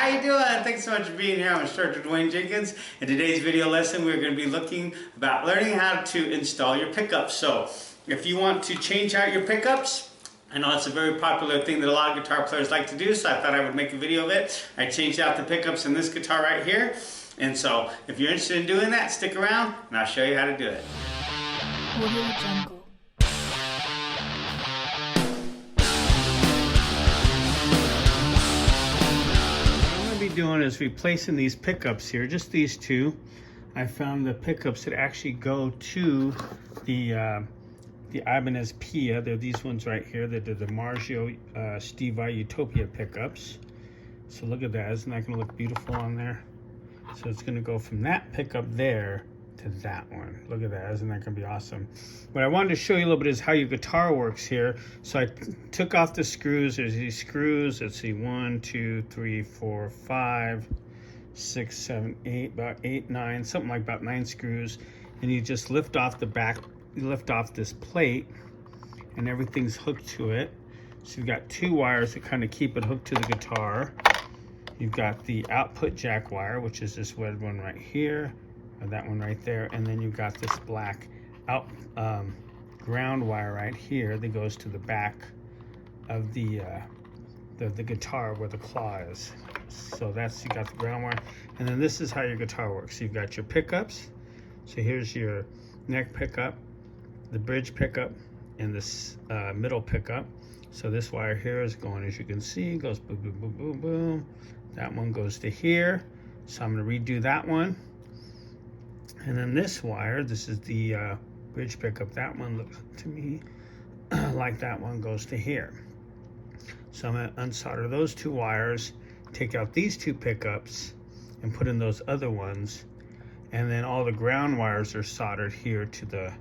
how you doing? Thanks so much for being here. I'm Instructor Dwayne Jenkins. In today's video lesson, we're going to be looking about learning how to install your pickups. So, if you want to change out your pickups, I know it's a very popular thing that a lot of guitar players like to do, so I thought I would make a video of it. I changed out the pickups in this guitar right here. And so, if you're interested in doing that, stick around and I'll show you how to do it. Doing is replacing these pickups here, just these two. I found the pickups that actually go to the Ibanez Pia. They're these ones right here. They're the Margio Stevi Utopia pickups. So look at that. Isn't that going to look beautiful on there? So it's going to go from that pickup there to that one. Look at that. Isn't that going to be awesome? What I wanted to show you a little bit is how your guitar works here. So I took off the screws. There's these screws. Let's see, 1, 2, 3, 4, 5, 6, 7, 8, about 8, 9, something like about 9 screws. And you just lift off the back, you lift off this plate, and everything's hooked to it. So you've got 2 wires that kind of keep it hooked to the guitar. You've got the output jack wire, which is this red one right here, or that one right there, and then you've got this black ground wire right here that goes to the back of the guitar where the claw is. So that's, you got the ground wire, and then this is how your guitar works. So you've got your pickups. So here's your neck pickup, the bridge pickup, and this middle pickup. So this wire here is going, as you can see, goes boom, boom, boom, boom, boom. That one goes to here. So I'm going to redo that one. And then this wire, this is the bridge pickup. That one looks to me like that one goes to here. So I'm going to unsolder those 2 wires, take out these 2 pickups, and put in those other ones. And then all the ground wires are soldered here to the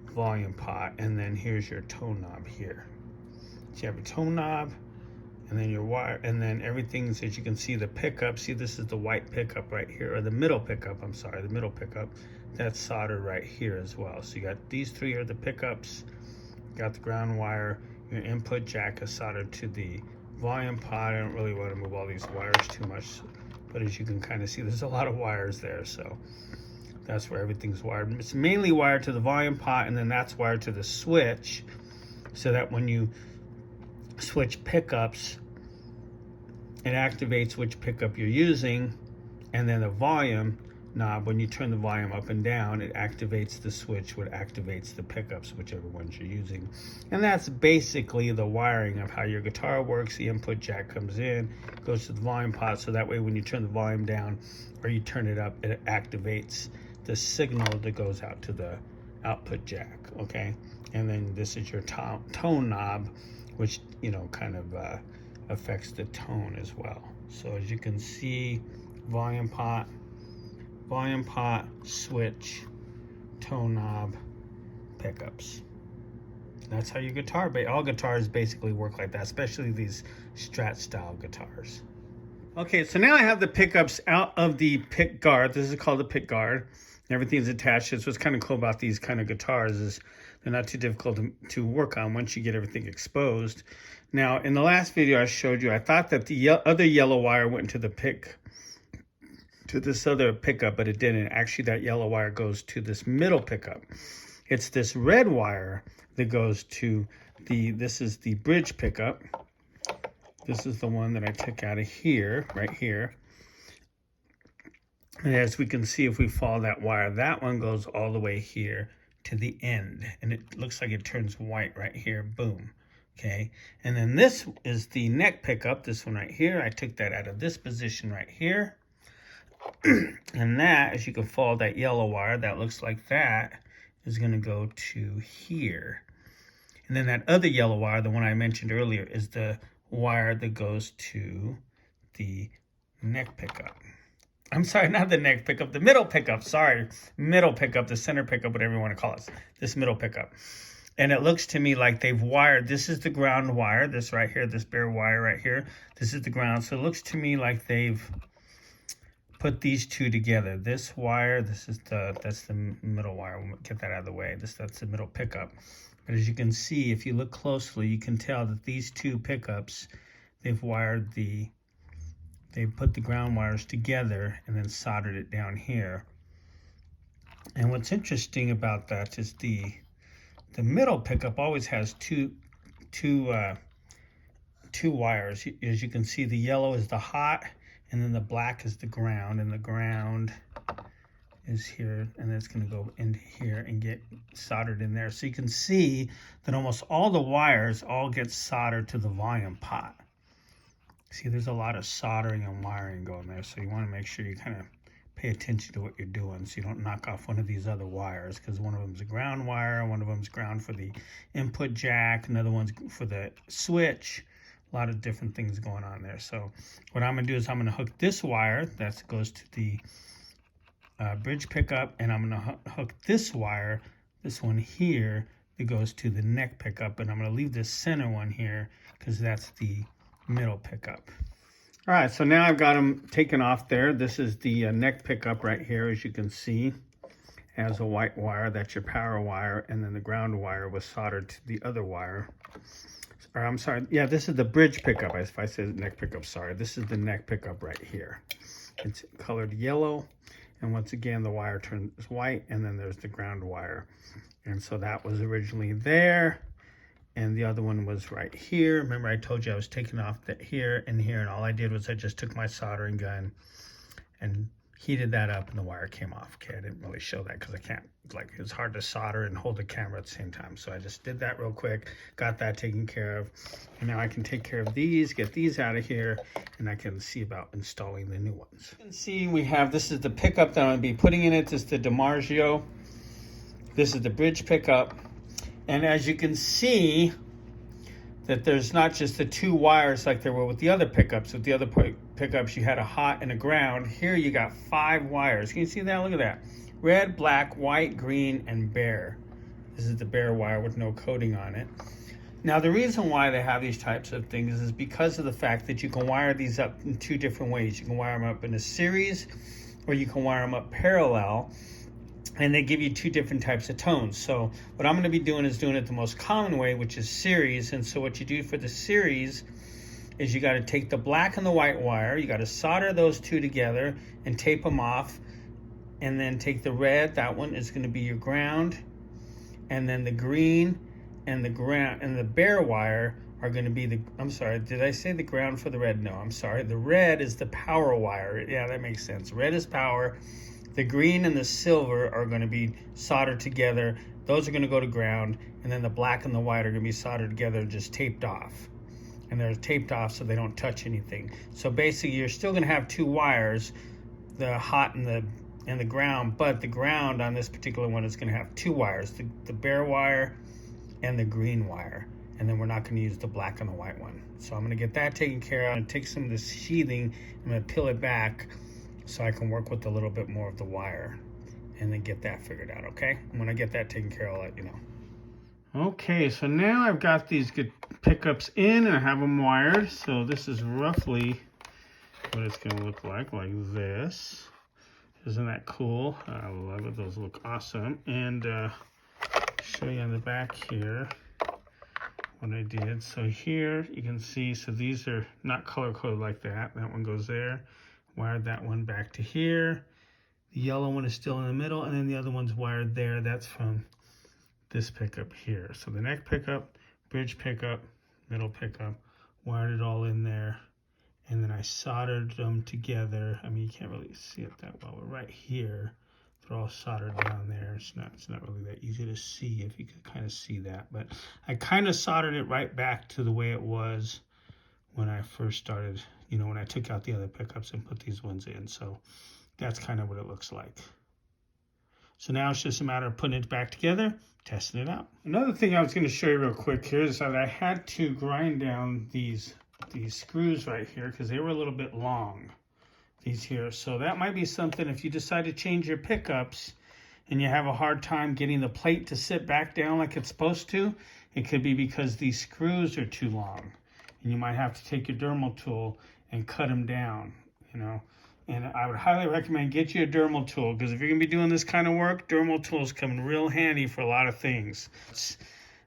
volume pot. And then here's your tone knob here. So you have a tone knob, and then your wire, and then everything's, as you can see, the pickup. See, this is the white pickup right here, or the middle pickup, I'm sorry, the middle pickup. That's soldered right here as well. So you got these 3 are the pickups, got the ground wire, your input jack is soldered to the volume pot. I don't really want to move all these wires too much, but as you can kind of see, there's a lot of wires there, so that's where everything's wired. It's mainly wired to the volume pot, and then that's wired to the switch, so that when you switch pickups, it activates which pickup you're using, and then the volume knob, when you turn the volume up and down, it activates the switch, which activates the pickups, whichever ones you're using. And that's basically the wiring of how your guitar works. The input jack comes in, goes to the volume pot, so that way when you turn the volume down or you turn it up, it activates the signal that goes out to the output jack, okay? And then this is your tone knob, which, you know, kind of affects the tone as well. So as you can see, volume pot, switch, tone knob, pickups. That's how your guitar, all guitars basically work like that, especially these Strat style guitars. Okay, so now I have the pickups out of the pick guard. This is called the pick guard. Everything's attached. That's what's kind of cool about these kind of guitars, is they're not too difficult to work on once you get everything exposed. Now, in the last video I showed you, I thought that the other yellow wire went into the pick, to this other pickup, but it didn't. Actually, that yellow wire goes to this middle pickup. It's this red wire that goes to this is the bridge pickup. This is the one that I took out of here, right here. And as we can see, if we follow that wire, that one goes all the way here to the end. And it looks like it turns white right here, boom. Okay, and then this is the neck pickup, this one right here. I took that out of this position right here. And that, as you can follow that yellow wire, that looks like that, is going to go to here. And then that other yellow wire, the one I mentioned earlier, is the wire that goes to the neck pickup. I'm sorry, not the neck pickup, the middle pickup, sorry. Middle pickup, the center pickup, whatever you want to call it. This middle pickup. And it looks to me like they've wired, this is the ground wire, this right here, this bare wire right here. This is the ground. So it looks to me like they've put these 2 together. This wire, that's the middle wire. We'll get that out of the way. That's the middle pickup. But as you can see, if you look closely, you can tell that these 2 pickups, they've wired the they put the ground wires together and then soldered it down here. And what's interesting about that is the middle pickup always has two wires. As you can see, the yellow is the hot, and then the black is the ground, and the ground is here, and it's going to go into here and get soldered in there. So you can see that almost all the wires all get soldered to the volume pot. See, there's a lot of soldering and wiring going there, so you want to make sure you kind of pay attention to what you're doing so you don't knock off one of these other wires, because one of them is a ground wire, one of them is ground for the input jack, another one's for the switch. A lot of different things going on there. So what I'm going to do is I'm going to hook this wire that goes to the bridge pickup, and I'm going to hook this wire, this one here, that goes to the neck pickup, and I'm going to leave this center one here because that's the middle pickup. All right, so now I've got them taken off there. This is the neck pickup right here, as you can see, has a white wire. That's your power wire, and then the ground wire was soldered to the other wire. Or I'm sorry, yeah, this is the bridge pickup. If I said neck pickup, sorry. This is the neck pickup right here. It's colored yellow, and once again, the wire turns white, and then there's the ground wire. And so that was originally there, and the other one was right here. Remember, I told you I was taking off that here, and all I did was I just took my soldering gun and heated that up, and the wire came off. Okay, I didn't really show that because I can't, it's hard to solder and hold the camera at the same time. So I just did that real quick, got that taken care of, and now I can take care of these, get these out of here, and I can see about installing the new ones. You can see we have, this is the pickup that I'm going to be putting in it. This is the DiMarzio. This is the bridge pickup. And as you can see, that there's not just the two wires like there were with the other pickups. With the other pickups, you had a hot and a ground. Here you got 5 wires. Can you see that? Look at that. Red, black, white, green, and bare. This is the bare wire with no coating on it. Now, the reason why they have these types of things is because of the fact that you can wire these up in 2 different ways. You can wire them up in a series, or you can wire them up parallel. And they give you 2 different types of tones. So what I'm going to be doing is doing it the most common way, which is series. And so what you do for the series is you got to take the black and the white wire, you got to solder those 2 together and tape them off, and then take the red, that one is going to be your ground, and then the green and the ground and the bare wire are going to be the, I'm sorry, did I say the ground for the red? No, I'm sorry. The red is the power wire. Yeah, that makes sense. Red is power. The green and the silver are going to be soldered together. Those are going to go to ground. And then the black and the white are going to be soldered together, just taped off. And they're taped off so they don't touch anything. So basically, you're still going to have 2 wires, the hot and the ground. But the ground on this particular one is going to have 2 wires, the bare wire and the green wire. And then we're not going to use the black and the white one. So I'm going to get that taken care of and take some of this sheathing. I'm going to peel it back so I can work with a little bit more of the wire and then get that figured out, okay? And when I get that taken care of, I'll let you know. Okay, so now I've got these good pickups in and I have them wired. So this is roughly what it's going to look like this. Isn't that cool? I love it. Those look awesome. And show you on the back here what I did. So here you can see, so these are not color coded like that. That one goes there. Wired that one back to here. The yellow one is still in the middle, and then the other one's wired there. That's from this pickup here. So the neck pickup, bridge pickup, middle pickup, wired it all in there, and then I soldered them together. I mean, you can't really see it that well, but right here, they're all soldered down there. It's not really that easy to see if you can kind of see that, but I kind of soldered it right back to the way it was when I first started, you know, when I took out the other pickups and put these ones in. So that's kind of what it looks like. So now it's just a matter of putting it back together, testing it out. Another thing I was going to show you real quick here is that I had to grind down these screws right here because they were a little bit long, these here. So that might be something if you decide to change your pickups and you have a hard time getting the plate to sit back down like it's supposed to, it could be because these screws are too long. And you might have to take your dermal tool and cut them down, you know. And I would highly recommend get you a dermal tool, because if you're going to be doing this kind of work, dermal tools come in real handy for a lot of things.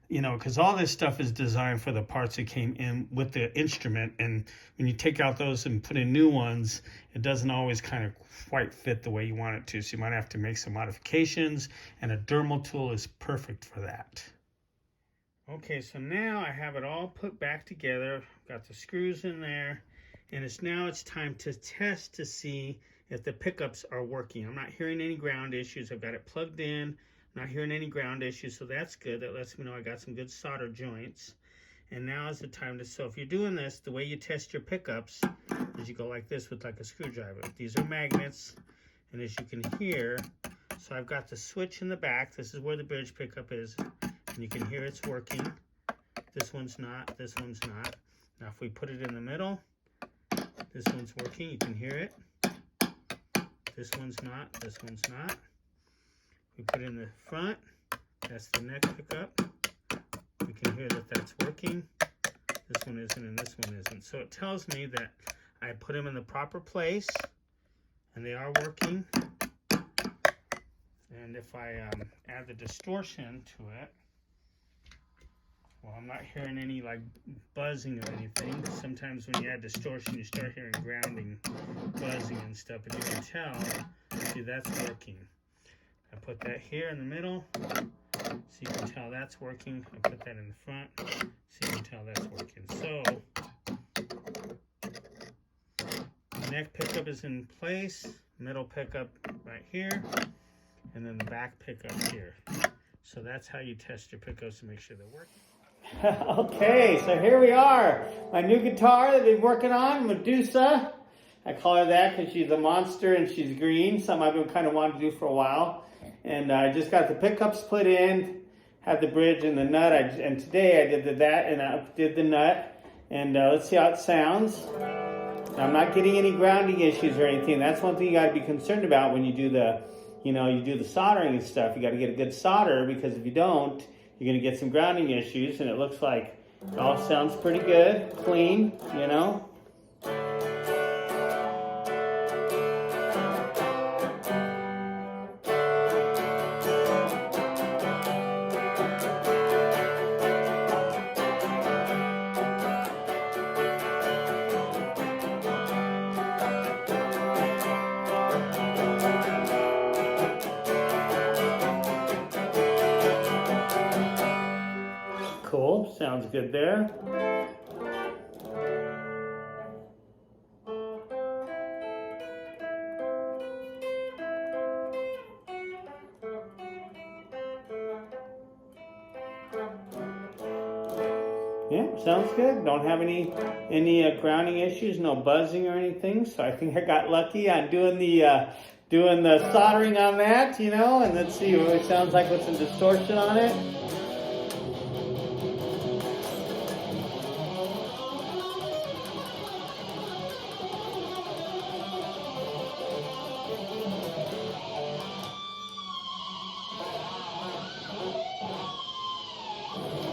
you know, because all this stuff is designed for the parts that came in with the instrument. And when you take out those and put in new ones, it doesn't always kind of quite fit the way you want it to. So you might have to make some modifications, and a dermal tool is perfect for that. Okay, so now I have it all put back together. Got the screws in there, and it's time to test to see if the pickups are working. I'm not hearing any ground issues. I've got it plugged in. Not hearing any ground issues, so that's good. That lets me know I got some good solder joints. And now is the time to, so if you're doing this, the way you test your pickups is you go like this with like a screwdriver. These are magnets, and as you can hear, so I've got the switch in the back. This is where the bridge pickup is, and you can hear it's working. This one's not, this one's not. Now if we put it in the middle, this one's working, you can hear it. This one's not, this one's not. We put it in the front, that's the neck pickup. We can hear that that's working. This one isn't and this one isn't. So it tells me that I put them in the proper place and they are working. And if I add the distortion to it, well, I'm not hearing any like buzzing or anything. Sometimes when you add distortion, you start hearing grounding, buzzing and stuff, but you can tell, see, that's working. I put that here in the middle, so you can tell that's working. I put that in the front, so you can tell that's working. So, neck pickup is in place, middle pickup right here, and then the back pickup here. So that's how you test your pickups to make sure they're working. Okay, so here we are. My new guitar that I've been working on, Medusa. I call her that because she's a monster and she's green, something I've been kind of wanting to do for a while. And I just got the pickups put in, had the bridge and the nut. And today I did that and I did the nut. And let's see how it sounds. I'm not getting any grounding issues or anything. That's one thing you got to be concerned about when you do the, you do the soldering and stuff. You got to get a good solder, because if you don't, you're going to get some grounding issues. And it looks like it all sounds pretty good, clean, Cool, sounds good there. Yeah, sounds good. Don't have any grounding issues, no buzzing or anything. So I think I got lucky on doing the soldering on that, and let's see what it sounds like with some distortion on it.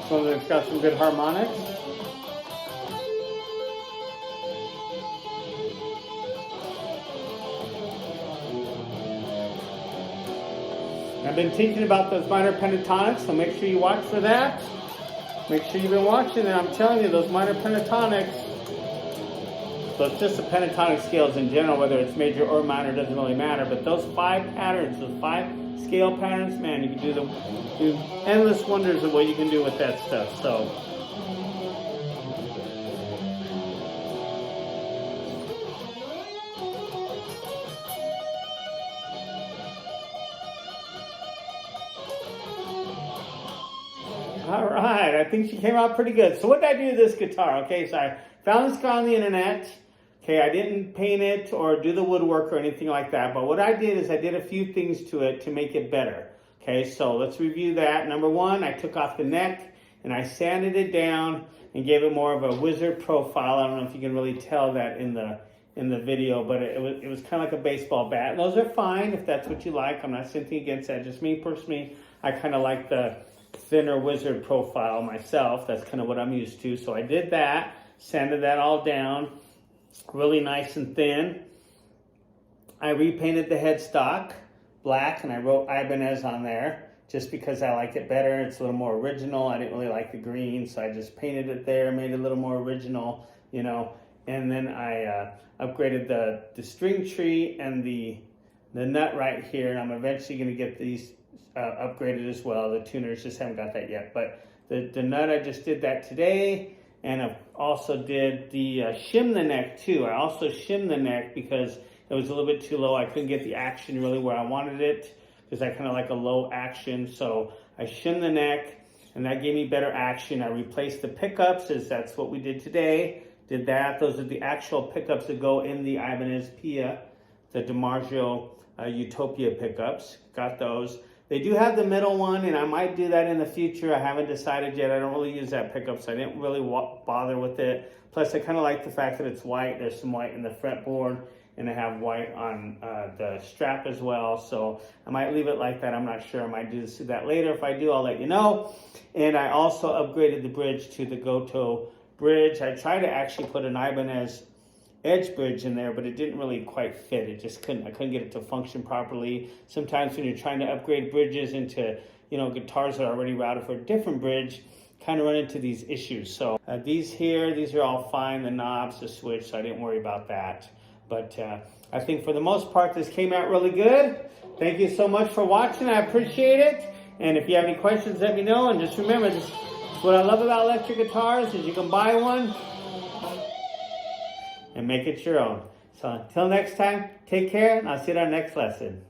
So it's got some good harmonics. I've been teaching about those minor pentatonics, so make sure you watch for that. Make sure you've been watching, and I'm telling you, those minor pentatonics, so it's just the pentatonic scales in general, whether it's major or minor, doesn't really matter, but those 5 patterns, those 5 scale patterns, man, you can do endless wonders of what you can do with that stuff. So all right, I think she came out pretty good. So what did I do to this guitar? Okay, so I found this guy on the internet. Okay, I didn't paint it or do the woodwork or anything like that, but what I did is I did a few things to it to make it better. Okay, so let's review that. Number 1, I took off the neck and I sanded it down and gave it more of a wizard profile. I don't know if you can really tell that in the video, but it was kind of like a baseball bat. And those are fine if that's what you like. I'm not saying anything against that. Just me personally, I kind of like the thinner wizard profile myself. That's kind of what I'm used to. So I did that, sanded that all down, really nice and thin. I repainted the headstock black, and I wrote Ibanez on there. just because I like it better. It's a little more original. I didn't really like the green, so I just painted it there, made it a little more original, you know. And then I upgraded the string tree and the nut right here, and I'm eventually going to get these upgraded as well. The tuners just haven't got that yet, but the nut, I just did that today. And I also did the shim the neck too. I also shimmed the neck because it was a little bit too low. I couldn't get the action really where I wanted it because I kind of like a low action. So I shimmed the neck and that gave me better action. I replaced the pickups, as that's what we did today. Did that. Those are the actual pickups that go in the Ibanez Pia, the DiMarzio Utopia pickups. Got those. They do have the middle one, and I might do that in the future. I haven't decided yet. I don't really use that pickup, so I didn't really bother with it. Plus, I kind of like the fact that it's white. There's some white in the fretboard, and I have white on the strap as well. So I might leave it like that. I'm not sure. I might do that later. If I do, I'll let you know. And I also upgraded the bridge to the Goto bridge. I tried to actually put an Ibanez edge bridge in there, but it didn't really quite fit. It just couldn't. I couldn't get it to function properly. Sometimes when you're trying to upgrade bridges into, you know, guitars that are already routed for a different bridge, kind of run into these issues. So these here, these are all fine. The knobs, the switch, so I didn't worry about that. But I think for the most part, this came out really good. Thank you so much for watching. I appreciate it. And if you have any questions, let me know. And just remember, this, what I love about electric guitars is you can buy one and make it your own. So until next time, take care, and I'll see you in our next lesson.